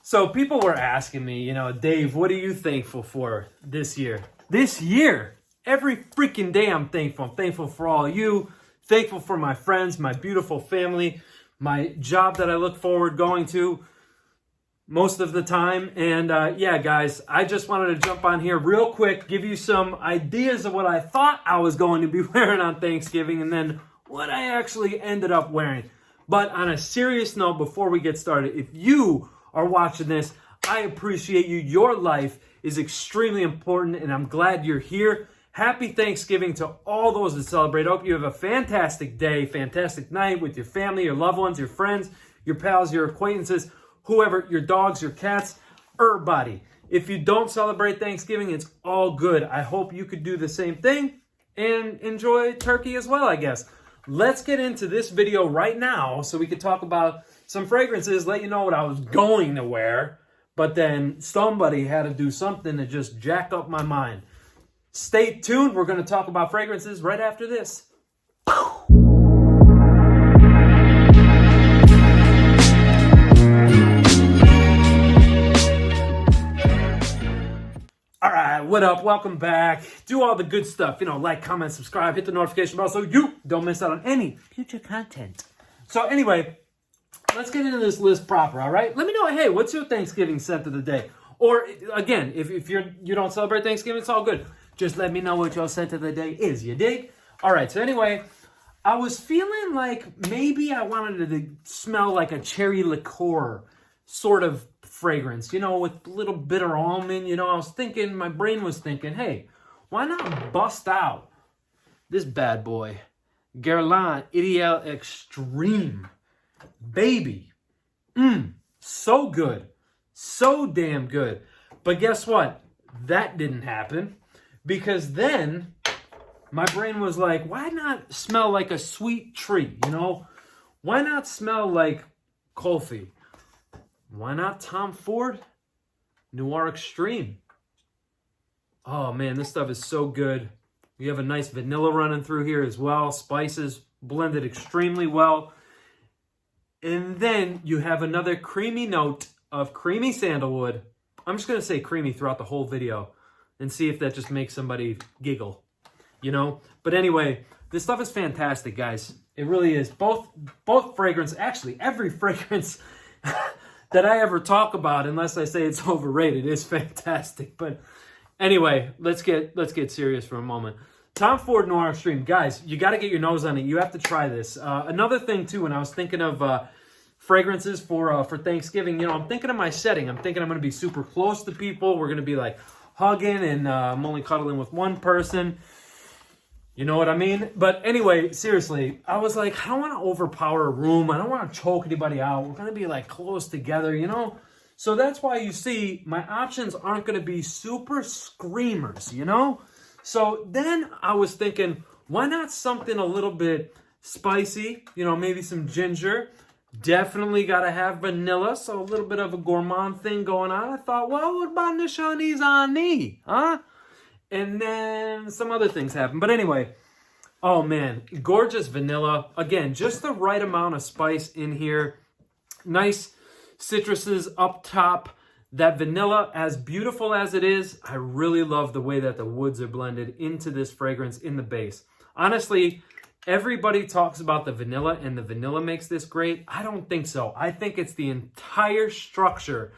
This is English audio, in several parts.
So people were asking me, you know, Dave, what are you thankful for this year? This year, every freaking day I'm thankful. I'm thankful for all of you, thankful for my friends, my beautiful family, my job that I look forward going to most of the time. And yeah, guys, I just wanted to jump on here real quick, give you some ideas of what I thought I was going to be wearing on Thanksgiving and then what I actually ended up wearing. But on a serious note, before we get started, if you are watching this, I appreciate you. Your life is extremely important, and I'm glad you're here. Happy Thanksgiving to all those that celebrate. I hope you have a fantastic day, fantastic night with your family, your loved ones, your friends, your pals, your acquaintances, whoever, your dogs, your cats, everybody. If you don't celebrate Thanksgiving, it's all good. I hope you could do the same thing and enjoy turkey as well, I guess. Let's get into this video right now so we can talk about some fragrances, let you know what I was going to wear, but then somebody had to do something to just jack up my mind. Stay tuned. We're going to talk about fragrances right after this. All right, what up? Welcome back. Do all the good stuff. You know, like, comment, subscribe, hit the notification bell so you don't miss out on any future content. So anyway, let's get into this list proper, all right? Let me know, hey, what's your Thanksgiving scent of the day? Or, again, if you don't celebrate Thanksgiving, it's all good. Just let me know what your scent of the day is, you dig? All right, so anyway, I was feeling like maybe I wanted to smell like a cherry liqueur sort of fragrance, you know, with a little bitter almond. You know, I was thinking, my brain was thinking, hey, why not bust out this bad boy, Guerlain Ideal Extreme. Baby, so good, so damn good. But guess what? That didn't happen because then my brain was like, why not smell like a sweet tree, you know? Why not smell like Colfi? Why not Tom Ford Noir Extreme? Oh man, this stuff is so good. We have a nice vanilla running through here as well. Spices blended extremely well. And then you have another creamy note of creamy sandalwood. I'm just going to say creamy throughout the whole video and see if that just makes somebody giggle, you know? But anyway, this stuff is fantastic, guys. It really is. Both fragrance, actually, every fragrance that I ever talk about, unless I say it's overrated, is fantastic. But anyway, let's get serious for a moment. Tom Ford Noir Extreme. Guys, you got to get your nose on it. You have to try this. Another thing, too, when I was thinking of fragrances for Thanksgiving, you know, I'm thinking of my setting. I'm thinking I'm going to be super close to people. We're going to be, like, hugging, and I'm only cuddling with one person. You know what I mean? But anyway, seriously, I was like, I don't want to overpower a room. I don't want to choke anybody out. We're going to be, like, close together, you know? So that's why you see my options aren't going to be super screamers, you know? So then I was thinking, why not something a little bit spicy? You know, maybe some ginger. Definitely got to have vanilla, so a little bit of a gourmand thing going on. I thought, well, what about Nishane's on me? Huh? And then some other things happened. But anyway, oh man, gorgeous vanilla. Again, just the right amount of spice in here. Nice citruses up top. That vanilla, as beautiful as it is, I really love the way that the woods are blended into this fragrance in the base. Honestly, everybody talks about the vanilla and the vanilla makes this great. I don't think so. I think it's the entire structure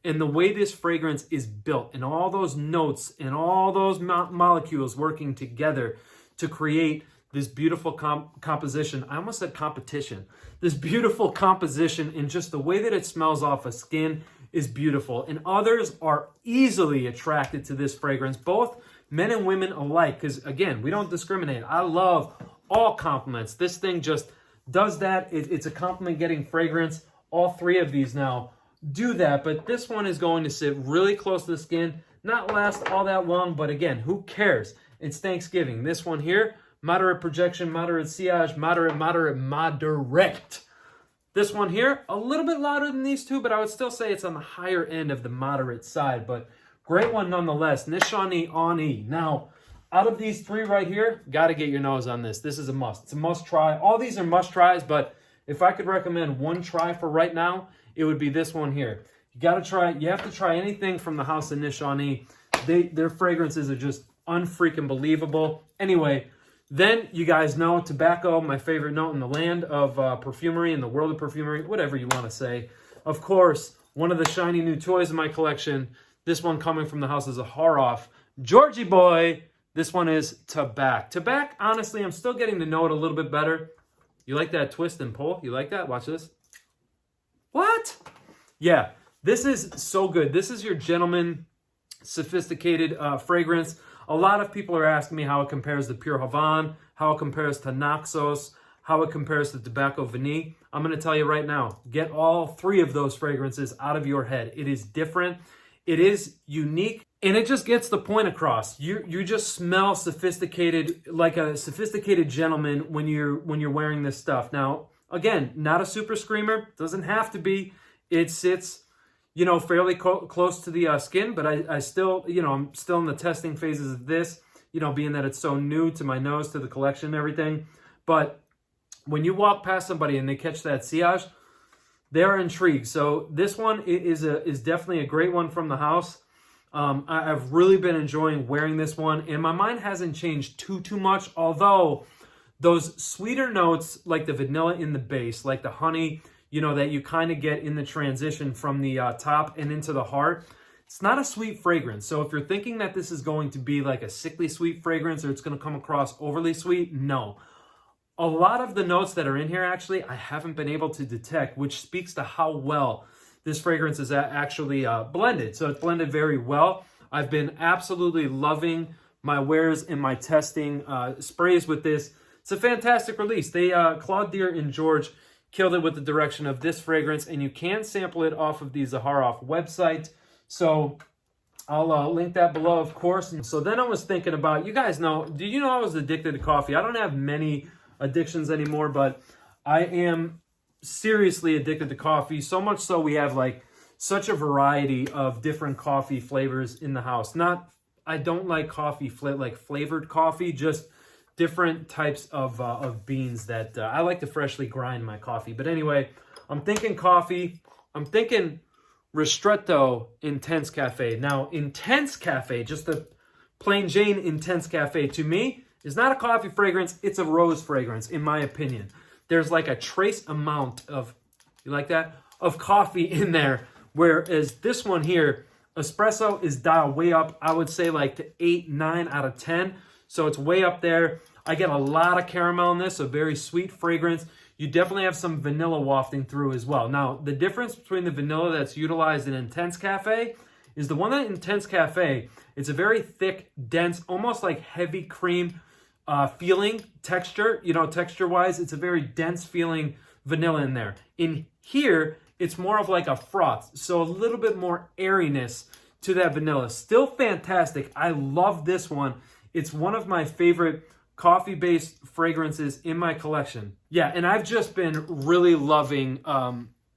and the way this fragrance is built and all those notes and all those molecules working together to create this beautiful composition. I almost said competition. This beautiful composition and just the way that it smells off of skin is beautiful. And others are easily attracted to this fragrance, both men and women alike, because again, we don't discriminate. I love all compliments. This thing just does that. It's a compliment getting fragrance. All three of these now do that, but this one is going to sit really close to the skin, not last all that long, but again, who cares? It's Thanksgiving. This one here, moderate projection, moderate sillage, moderate. This one here, a little bit louder than these two, but I would still say it's on the higher end of the moderate side, but great one nonetheless. Nishane Hacivat. Now, out of these three right here, got to get your nose on this. This is a must. It's a must try. All these are must tries, but if I could recommend one try for right now, it would be this one here. You got to try, you have to try anything from the house of Nishane. Their fragrances are just unfreaking believable. Anyway, then you guys know tobacco, my favorite note in the land of perfumery, in the world of perfumery, whatever you want to say. Of course, one of the shiny new toys in my collection, this one coming from the house of Zaharoff. Georgie boy, this one is Tabac. Tabac, honestly, I'm still getting to know it a little bit better. You like that twist and pull? You like that? Watch this. What? Yeah, this is so good. This is your gentleman, sophisticated fragrance. A lot of people are asking me how it compares to Pure Havane, how it compares to Naxos, how it compares to Tobacco Vanille. I'm going to tell you right now, get all three of those fragrances out of your head. It is different. It is unique. And it just gets the point across. You just smell sophisticated, like a sophisticated gentleman when you're wearing this stuff. Now, again, not a super screamer. Doesn't have to be. It sits, fairly close to the skin, but I still, I'm still in the testing phases of this, being that it's so new to my nose, to the collection and everything. But when you walk past somebody and they catch that sillage, they're intrigued. So this one is definitely a great one from the house. I've really been enjoying wearing this one, and my mind hasn't changed too much, although those sweeter notes like the vanilla in the base, like the honey, that you kind of get in the transition from the top and into the heart, it's not a sweet fragrance. So if you're thinking that this is going to be like a sickly sweet fragrance or it's going to come across overly sweet, no. A lot of the notes that are in here, actually, I haven't been able to detect, which speaks to how well this fragrance is actually blended. So it's blended very well. I've been absolutely loving my wares and my testing sprays with this. It's a fantastic release. They, Claude Deer and George, killed it with the direction of this fragrance, and you can sample it off of the Zaharoff website. So I'll link that below, of course. And so then I was thinking about, you guys know, do you know I was addicted to coffee? I don't have many addictions anymore, but I am seriously addicted to coffee. So much so we have like such a variety of different coffee flavors in the house. I don't like coffee like flavored coffee, just different types of beans that I like to freshly grind my coffee. But anyway, I'm thinking coffee. I'm thinking Ristretto Intense Cafe. Now, Intense Cafe, just a plain Jane Intense Cafe, to me, is not a coffee fragrance. It's a rose fragrance, in my opinion. There's like a trace amount of, you like that? Of coffee in there. Whereas this one here, espresso is dialed way up. I would say like to 8, 9 out of 10. So it's way up there. I get a lot of caramel in this, a very sweet fragrance. You definitely have some vanilla wafting through as well. Now, the difference between the vanilla that's utilized in Intense Cafe is the one that Intense Cafe, it's a very thick, dense, almost like heavy cream feeling texture. Texture-wise, it's a very dense feeling vanilla in there. In here, it's more of like a froth, so a little bit more airiness to that vanilla. Still fantastic. I love this one. It's one of my favorite coffee-based fragrances in my collection. Yeah, and I've just been really loving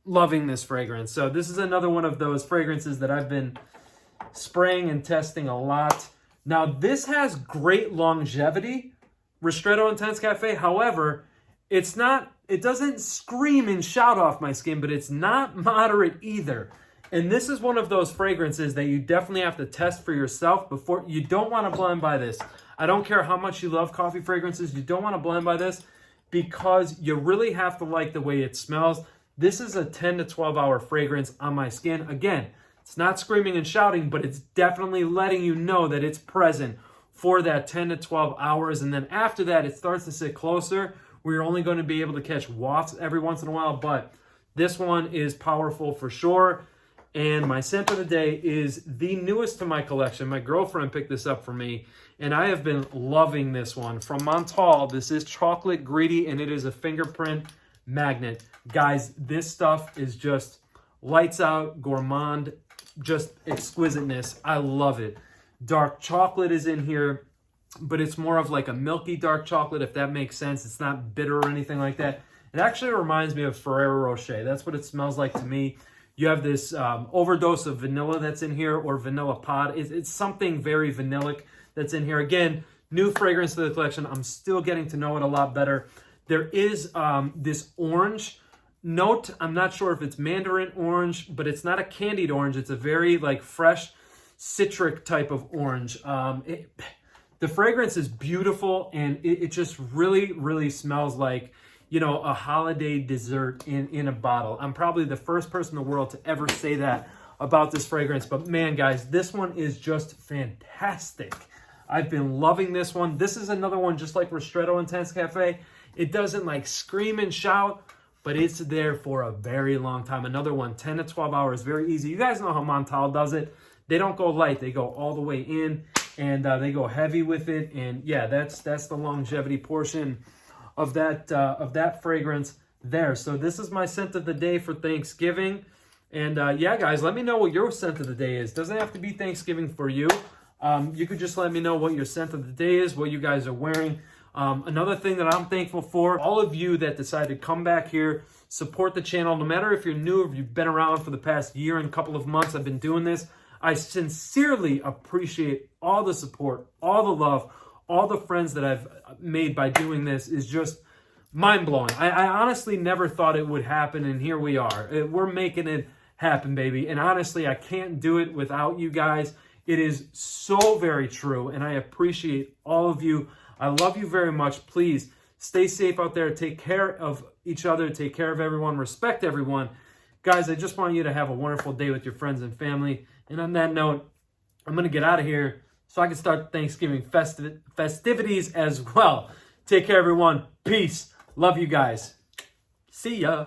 this fragrance. So this is another one of those fragrances that I've been spraying and testing a lot. Now, this has great longevity, Ristretto Intense Cafe. However, it doesn't scream and shout off my skin, but it's not moderate either. And this is one of those fragrances that you definitely have to test for yourself before. You don't want to blend by this. I don't care how much you love coffee fragrances. You don't want to blend by this because you really have to like the way it smells. This is a 10 to 12 hour fragrance on my skin. Again, it's not screaming and shouting, but it's definitely letting you know that it's present for that 10 to 12 hours. And then after that, it starts to sit closer where you're only going to be able to catch wafts every once in a while. But this one is powerful for sure. And my scent of the day is the newest to my collection. My girlfriend picked this up for me, and I have been loving this one. From Montale, this is Chocolate Greedy, and it is a fingerprint magnet. Guys, this stuff is just lights out, gourmand, just exquisiteness. I love it. Dark chocolate is in here, but it's more of like a milky dark chocolate, if that makes sense. It's not bitter or anything like that. It actually reminds me of Ferrero Rocher. That's what it smells like to me. You have this overdose of vanilla that's in here, or vanilla pod. It's something very vanillic that's in here. Again, new fragrance to the collection. I'm still getting to know it a lot better. There is this orange note, I'm not sure if it's mandarin orange, but it's not a candied orange. It's a very like fresh citric type of orange. The fragrance is beautiful, and it just really, really smells like, you know, a holiday dessert in a bottle. I'm probably the first person in the world to ever say that about this fragrance, but man, guys, this one is just fantastic. I've been loving this one. This is another one just like Ristretto Intense Cafe. It doesn't like scream and shout, but it's there for a very long time. Another one, 10 to 12 hours, very easy. You guys know how Montale does it. They don't go light, they go all the way in, and they go heavy with it. And yeah, that's the longevity portion of that fragrance there. So this is my scent of the day for Thanksgiving. And yeah, guys, let me know what your scent of the day is. Doesn't have to be Thanksgiving for you. You could just let me know what your scent of the day is, what you guys are wearing. Another thing that I'm thankful for, all of you that decided to come back here, support the channel, no matter if you're new or if you've been around for the past year and a couple of months I've been doing this. I sincerely appreciate all the support, all the love, all the friends that I've made by doing this is just mind-blowing. I honestly never thought it would happen, and here we are. We're making it happen, baby. And honestly, I can't do it without you guys. It is so very true, and I appreciate all of you. I love you very much. Please stay safe out there. Take care of each other. Take care of everyone. Respect everyone. Guys, I just want you to have a wonderful day with your friends and family. And on that note, I'm going to get out of here so I can start Thanksgiving festivities as well. Take care, everyone. Peace. Love you guys. See ya.